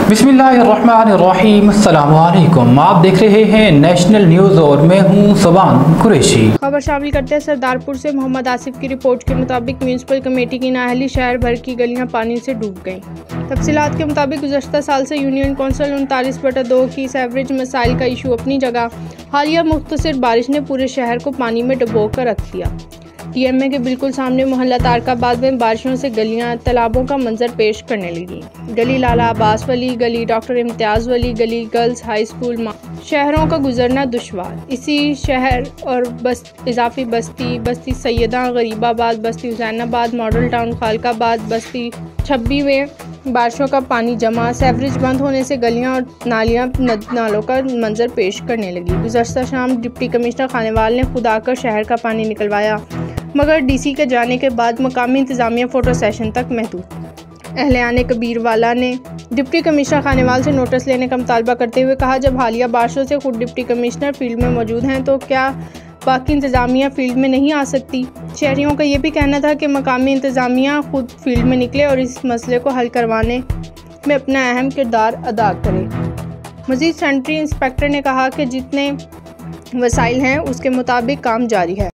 बिस्मिल्लाहिर्रहमानिर्रहीम, अस्सलाम वालेकुम। आप देख रहे हैं नेशनल न्यूज़ और मैं हूं सुबान कुरैशी। खबर शामिल करते हैं सरदारपुर से। मोहम्मद आसिफ की रिपोर्ट के मुताबिक म्यूनसिपल कमेटी की नाअहली शहर भर की गलियां पानी से डूब गईं। तफसीलात के मुताबिक गुज़श्ता साल से यूनियन कौंसिल 39/2 की एवरेज मसाइल का इशू अपनी जगह, हालिया मुख्तसर बारिश ने पूरे शहर को पानी में डुबो कर रख दिया। TMA के बिल्कुल सामने मोहल्ला तारकाबाद में बारिशों से गलियां तालाबों का मंजर पेश करने लगी। गली लाला अब्बास वली, गली डॉक्टर इम्तियाज़ वली, गली गर्ल्स हाई स्कूल, शहरों का गुजरना दुश्वार। इसी शहर और इजाफी बस्ती सैयदा, गरीबाबाद, बस्ती हुसैनाबाद, मॉडल टाउन खालकाबाद, बस्ती 26 में बारिशों का पानी जमा, सेवरेज बंद होने से गलियां और नालियां नालों का मंजर पेश करने लगी। गुज़श्ता शाम डिप्टी कमिश्नर खानेवाल ने खुद आकर शहर का पानी निकलवाया, मगर DC के जाने के बाद मकामी इंतज़ामिया फ़ोटो सेशन तक महदूद। अहले कबीर वाला ने डिप्टी कमिश्नर खानेवाल से नोटिस लेने का मुतालबा करते हुए कहा, जब हालिया बारिशों से खुद डिप्टी कमिश्नर फील्ड में मौजूद हैं तो क्या बाकी इंतज़ामिया फील्ड में नहीं आ सकती। शहरियों का ये भी कहना था कि मकामी इंतज़ामिया खुद फील्ड में निकले और इस मसले को हल करवाने में अपना अहम किरदार अदा करे। मज़ीद सैनिटरी इंस्पेक्टर ने कहा कि जितने वसाइल हैं उसके मुताबिक काम जारी है।